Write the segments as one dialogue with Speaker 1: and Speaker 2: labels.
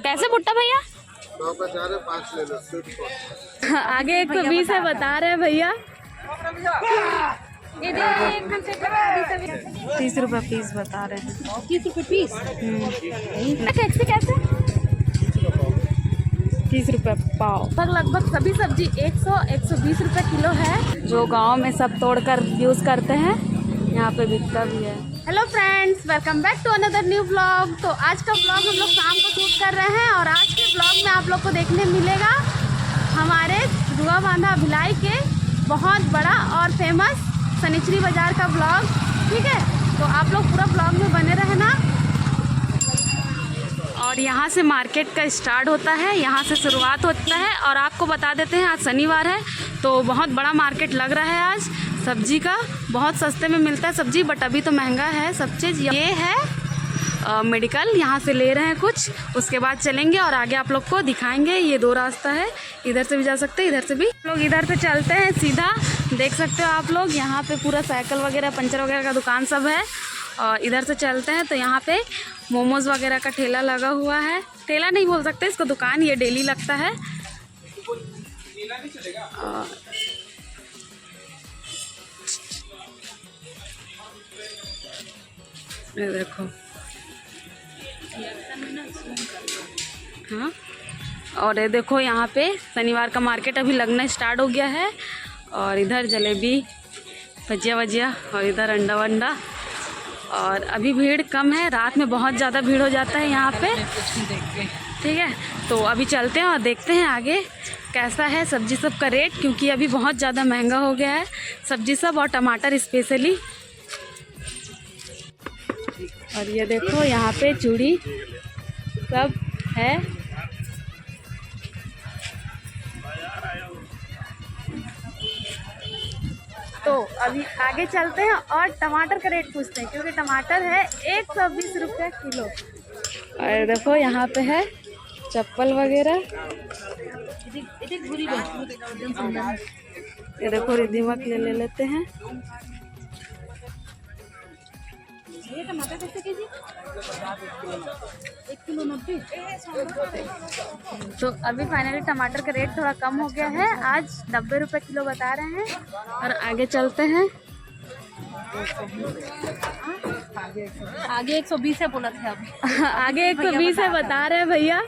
Speaker 1: कैसे भुट्टा भैया?
Speaker 2: 5 ले लो।
Speaker 1: आगे 120 है बता रहे हैं भैया। 30 रुपये पीस बता रहे हैं।
Speaker 3: 30 रुपये पीस।
Speaker 1: कैसे 30 रुपये पाव। लगभग सभी सब्जी 100-120 रुपये किलो है, जो गांव में सब तोड़कर यूज़ करते हैं, यहाँ पे बिकता भी है। Hello friends, welcome back to another new blog. तो आज का ब्लॉग हम लोग शाम को शूट कर रहे हैं और आज के ब्लॉग में आप लोग को देखने मिलेगा हमारे रुआ बांधा भिलाई के बहुत बड़ा और फेमस शनिचरी बाज़ार का ब्लॉग। ठीक है, तो आप लोग पूरा ब्लॉग में बने रहना। और यहाँ से मार्केट का स्टार्ट होता है, यहाँ से शुरुआत होता है। और आपको बता देते हैं आज शनिवार है तो बहुत बड़ा मार्केट लग रहा है आज। सब्जी का बहुत सस्ते में मिलता है सब्जी, बट अभी तो महंगा है सब चीज़। ये है मेडिकल, यहाँ से ले रहे हैं कुछ, उसके बाद चलेंगे और आगे आप लोग को दिखाएंगे। ये 2 रास्ता है, इधर से भी जा सकते हैं, इधर से भी। लोग इधर से चलते हैं सीधा, देख सकते हो आप लोग। यहाँ पे पूरा साइकिल वगैरह पंचर वगैरह का दुकान सब है। और इधर से चलते हैं तो यहाँ पे मोमोज़ वगैरह का ठेला लगा हुआ है। ठेला नहीं बोल सकते इसको, दुकान, ये डेली लगता है। ये देखो, हाँ। और ये देखो यहाँ पे शनिवार का मार्केट अभी लगना स्टार्ट हो गया है। और इधर जलेबी, भजिया वजिया, और इधर अंडा वंडा। और अभी भीड़ कम है, रात में बहुत ज़्यादा भीड़ हो जाता है यहाँ पे। ठीक है, तो अभी चलते हैं और देखते हैं आगे कैसा है सब्जी सब का रेट, क्योंकि अभी बहुत ज़्यादा महंगा हो गया है सब्जी सब, और टमाटर स्पेशली। और ये देखो यहाँ पे चूड़ी सब है। तो अभी आगे चलते हैं और टमाटर का रेट पूछते हैं, क्योंकि टमाटर है 120 रुपये किलो। और देखो यहाँ पे है चप्पल वगैरह। ये देखो रिद्धिमा के ले लेते हैं।
Speaker 3: ये टमाटर कैसे केजी? 1 किलो 90।
Speaker 1: तो अभी फाइनली टमाटर का रेट थोड़ा कम हो गया है, आज 90 रुपये किलो बता रहे हैं। और आगे चलते हैं।
Speaker 3: आगे 120 है बोला था अब।
Speaker 1: आगे 120 है बता रहे हैं भैया।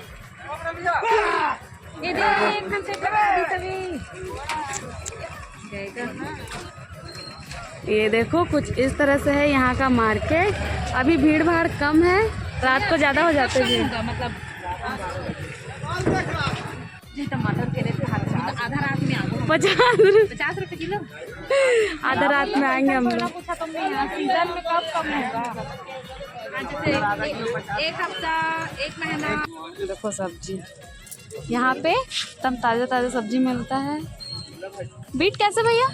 Speaker 1: ये देखो कुछ इस तरह से है यहाँ का मार्केट। अभी भीड़ भाड़ कम है, रात को ज़्यादा हो जाते हैं।
Speaker 3: मतलब टमाटर के रेट आधा रात में आगे 50 रुपये किलो।
Speaker 1: आधा रात में आएंगे हम लोग।
Speaker 3: पूछा तुमने यहाँ सीजन में कब कम होगा? जैसे एक हफ्ता, 1 महीना।
Speaker 1: देखो सब्जी यहाँ पे एकदम ताज़ा ताज़ा सब्जी मिलता है। बीट कैसे भैया?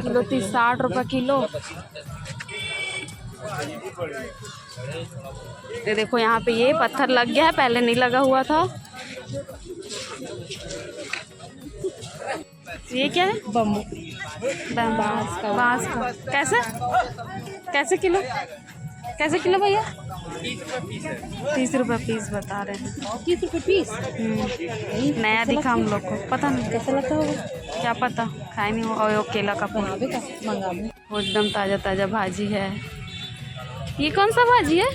Speaker 1: किलो 60 रुपये किलो। ये देखो यहाँ पे ये पत्थर लग गया है, पहले नहीं लगा हुआ था। ये क्या है?
Speaker 3: बम्बू,
Speaker 1: बांस का। कैसे कैसे किलो? कैसे किलो भैया? 30 रुपये पीस बता रहे हैं।
Speaker 3: 30 रुपये पीस।
Speaker 1: नया दिखा हम लोग को, पता नहीं
Speaker 3: कैसा लगता होगा,
Speaker 1: क्या पता, खाए नहीं हो। और केला का फूल
Speaker 3: मंगा में
Speaker 1: वो एकदम ताज़ा ताज़ा भाजी है। ये कौन सा भाजी है?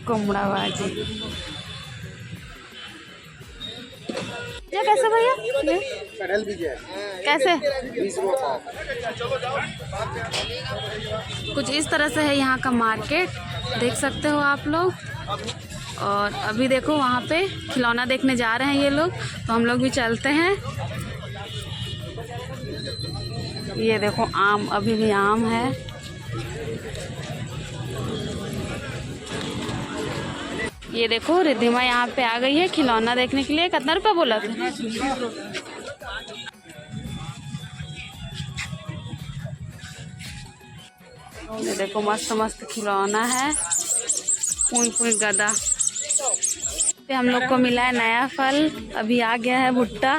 Speaker 1: कुमड़ा भाजी। ये कैसे भैया? ये कैसे? कुछ इस तरह से है यहाँ का मार्केट, देख सकते हो आप लोग। और अभी देखो वहाँ पे खिलौना देखने जा रहे हैं ये लोग, तो हम लोग भी चलते हैं। ये देखो आम, अभी भी आम है। ये देखो रिद्धिमा यहाँ पे आ गई है खिलौना देखने के लिए। कितना रुपया बोला था? ये देखो मस्त मस्त खिलौना है, पूरी गदा। पे हम लोग को मिला है नया फल, अभी आ गया है भुट्टा।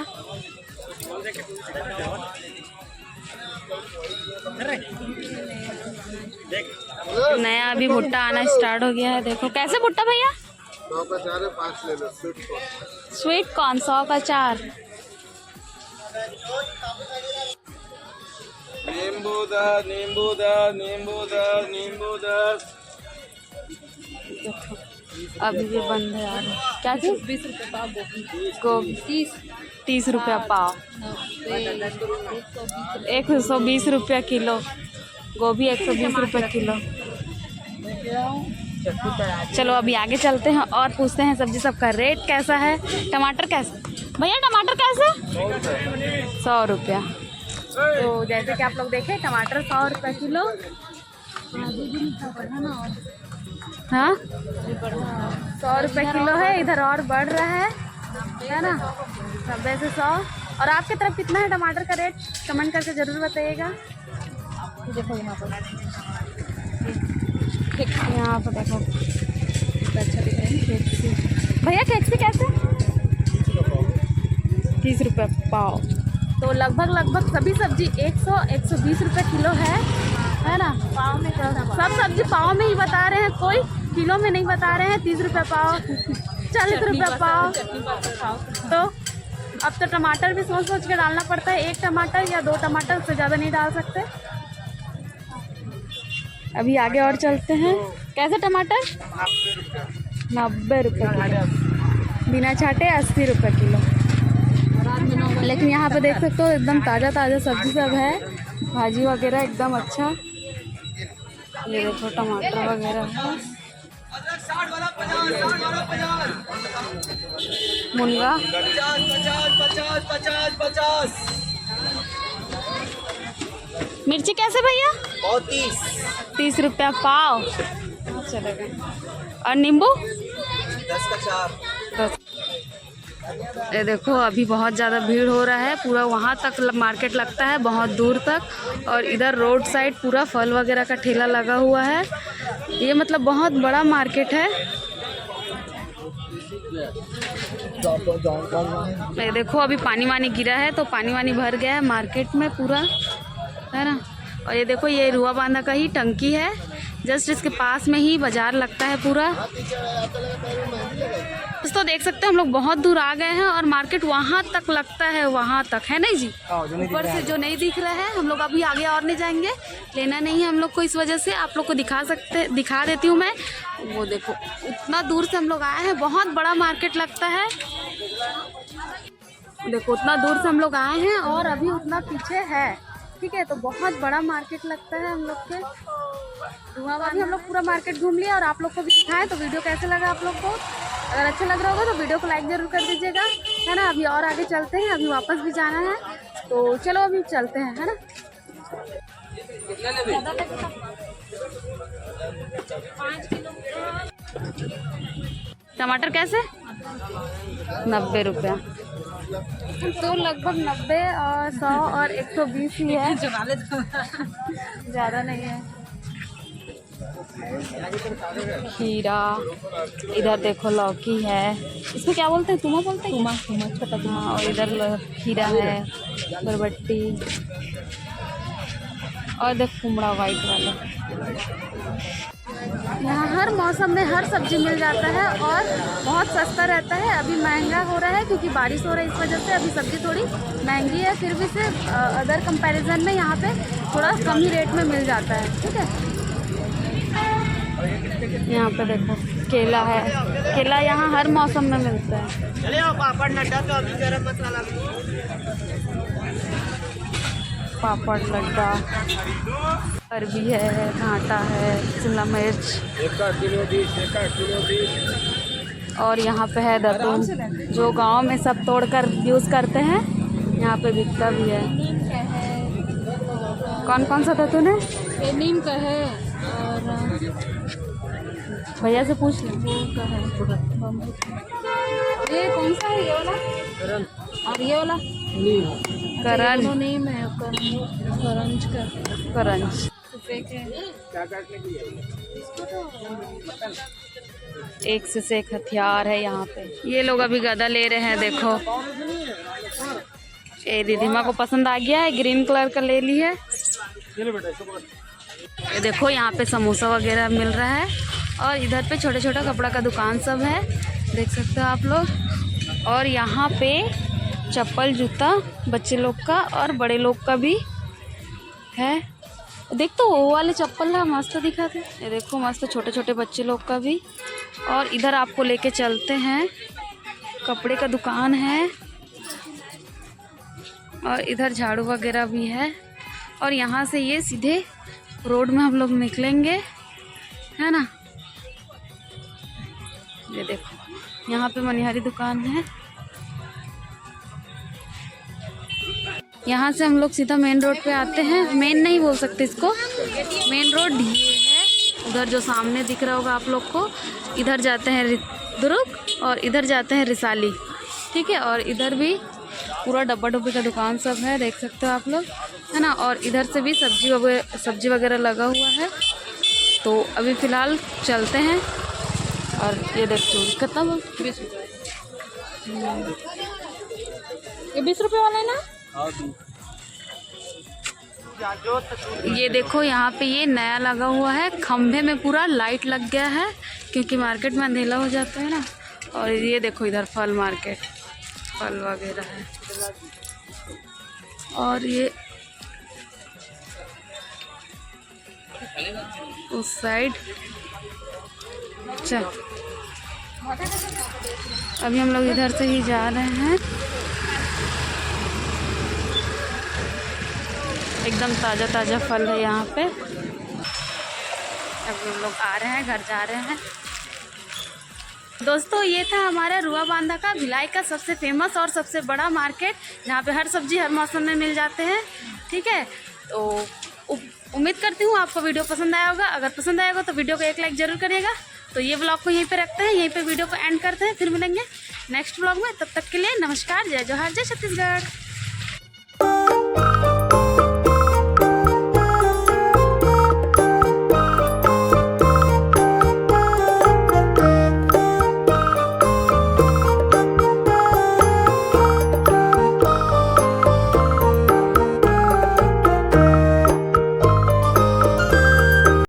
Speaker 1: नया अभी भुट्टा आना स्टार्ट हो गया है। देखो कैसे भुट्टा भैया?
Speaker 2: 100 का 4 है, 5 ले लो। स्वीट कॉर्न
Speaker 1: स्वीट कॉर्न 100 का 4।
Speaker 4: नींबू दर, नींबू दर, नींबू दर, नींबू दर।
Speaker 1: अभी भी बंद है यार। क्या चीज?
Speaker 3: 20 रुपये पाव गोभी।
Speaker 1: गोभी 30 रुपया पाव। 120 रुपया किलो। गोभी 120 रुपये किलो। चलो अभी आगे चलते हैं और पूछते हैं सब्जी सबका रेट कैसा है। टमाटर कैसे भैया? टमाटर कैसे? 100 रुपया। तो जैसे कि आप लोग देखें टमाटर 100 रुपये किलो। हाँ 100 रुपये किलो है। इधर और बढ़ रहा है ना? 90 से 100। और आपकी तरफ कितना है टमाटर का रेट? कमेंट करके ज़रूर बताइएगा।
Speaker 3: देखो यहाँ पर
Speaker 1: यहाँ पर देखो
Speaker 3: अच्छा दिख रहा है।
Speaker 1: कैप्सी भैया, कैप्सी कैसे? 30 रुपये पाव। तो लगभग सभी सब्जी 100-120 रुपये किलो है ना?
Speaker 3: पाव में
Speaker 1: सब सब्जी पाव में ही बता रहे हैं, कोई किलो में नहीं बता रहे हैं। 30 रुपये पाव, 40 रुपये पाव। तो अब तो टमाटर भी सोच के डालना पड़ता है। 1 टमाटर या 2 टमाटर से ज़्यादा नहीं डाल सकते। अभी आगे और चलते हैं। कैसे टमाटर? 90 रुपये किलो। बिना छाटे 80 रुपये किलो। लेकिन यहाँ पे देख सकते हो एकदम ताज़ा सब्जी सब है। भाजी वगैरह एकदम अच्छा। ये देखो टमाटर वगैरह है। मुनगा
Speaker 4: 50।
Speaker 1: मिर्ची कैसे भैया? 30 रुपया पाव। चलेगा। और नींबू
Speaker 4: 10 का 4।
Speaker 1: ये देखो अभी बहुत ज़्यादा भीड़ हो रहा है। पूरा वहाँ तक मार्केट लगता है, बहुत दूर तक। और इधर रोड साइड पूरा फल वगैरह का ठेला लगा हुआ है। ये मतलब बहुत बड़ा मार्केट है। ये देखो अभी पानी गिरा है तो पानी भर गया है मार्केट में पूरा, है ना? और ये देखो ये रुआ बांधा का ही टंकी है। जस्ट इसके पास में ही बाजार लगता है पूरा। तो देख सकते हैं हम लोग बहुत दूर आ गए हैं और मार्केट वहाँ तक लगता है, वहाँ तक है नहीं जी? ऊपर से जो नहीं दिख रहा है। हम लोग अभी आगे और नहीं जाएंगे, लेना नहीं है हम लोग को। इस वजह से आप लोग को दिखा देती हूँ मैं। वो देखो उतना दूर से हम लोग आए हैं, बहुत बड़ा मार्केट लगता है। देखो उतना दूर से हम लोग आए हैं और अभी उतना पीछे है, ठीक है? तो बहुत बड़ा मार्केट लगता है हम लोग के। अभी हम लोग पूरा मार्केट घूम लिया और आप लोग को भी दिखाएं। तो वीडियो कैसे लगा आप लोग को? अगर अच्छा लग रहा होगा तो वीडियो को लाइक ज़रूर कर दीजिएगा, है ना? अभी और आगे चलते हैं, अभी वापस भी जाना है। तो चलो अभी चलते हैं, है ना? टमाटर कैसे? 90 रुपया। तो लगभग 90 और 100 और 120 ही है, ज़्यादा नहीं है। खीरा, इधर देखो लौकी है। इसको क्या बोलते हैं? तुमा बोलते हैं? तुमा छोटा तुमा। हाँ, और इधर खीरा है, बरबट्टी, और देख कुमड़ा वाइट वाला। यहाँ हर मौसम में हर सब्जी मिल जाता है और बहुत सस्ता रहता है। अभी महंगा हो रहा है क्योंकि बारिश हो रहा है, इस वजह से अभी सब्जी थोड़ी महंगी है। फिर भी से अदर कंपैरिजन में यहाँ पे थोड़ा कम ही रेट में मिल जाता है, ठीक है? यहाँ पे देखो केला है। केला यहाँ हर मौसम में मिलता है। पापड़ लड्डा, अरबी है, भाटा है, शिमला मिर्च,
Speaker 4: 1 किलो 20।
Speaker 1: और यहाँ पे है दतून, जो गांव में सब तोड़कर यूज़ करते हैं, यहाँ पे बिकता भी है। कौन सा दतून है?
Speaker 3: ये नीम का है और
Speaker 1: भैया से पूछ लो।
Speaker 3: ये कौन सा है? ये वाला और ये वाला
Speaker 1: करंज।
Speaker 3: नीम है, करंज का
Speaker 1: करंज एक से एक हथियार है यहाँ पे। ये लोग अभी गदा ले रहे हैं, देखो। ये दीदी माँ को पसंद आ गया है, ग्रीन कलर का ले ली है। ये देखो यहाँ पे समोसा वगैरह मिल रहा है और इधर पे छोटा छोटा कपड़ा का दुकान सब है, देख सकते हो आप लोग। और यहाँ पे चप्पल जूता बच्चे लोग का और बड़े लोग का भी है। देख तो वो वाले चप्पल है, मस्त दिखाते। ये देखो मस्त छोटे छोटे बच्चे लोग का भी। और इधर आपको लेके चलते हैं, कपड़े का दुकान है और इधर झाड़ू वगैरह भी है। और यहाँ से ये सीधे रोड में हम लोग निकलेंगे, है ना। ये देखो यहाँ पे मनिहारी दुकान है। यहाँ से हम लोग सीधा मेन रोड पे आते हैं। मेन नहीं बोल सकते इसको, मेन रोड ये है। उधर जो सामने दिख रहा होगा आप लोग को, इधर जाते हैं दुर्ग और इधर जाते हैं रिसाली, ठीक है। और इधर भी पूरा डब्बा डब्बी का दुकान सब है, देख सकते हो आप लोग, है ना। और इधर से भी सब्जी वगैरह लगा हुआ है। तो अभी फ़िलहाल चलते हैं। और ये देख चूड़ी कितना वो 20 रुपये, ये 20 रुपये वाला है ना। ये देखो यहाँ पे ये नया लगा हुआ है, खंभे में पूरा लाइट लग गया है क्योंकि मार्केट में अंधेला हो जाता है ना। और ये देखो इधर फल मार्केट, फल वगैरह है। और ये उस साइड चल, अभी हम लोग इधर से ही जा रहे हैं। एकदम ताज़ा ताज़ा फल है यहाँ पे। अब हम लोग आ रहे हैं, घर जा रहे हैं। दोस्तों ये था हमारा रुआ बांधा का भिलाई का सबसे फेमस और सबसे बड़ा मार्केट, जहाँ पे हर सब्जी हर मौसम में मिल जाते हैं, ठीक है। तो उम्मीद करती हूँ आपको वीडियो पसंद आया होगा। अगर पसंद आएगा तो वीडियो को एक लाइक ज़रूर करिएगा। तो ये ब्लॉग को यहीं पे रखते हैं, यहीं पे वीडियो को एंड करते हैं। फिर मिलेंगे नेक्स्ट ब्लॉग में, तब तक के लिए नमस्कार, जय जोहार, जय छत्तीसगढ़।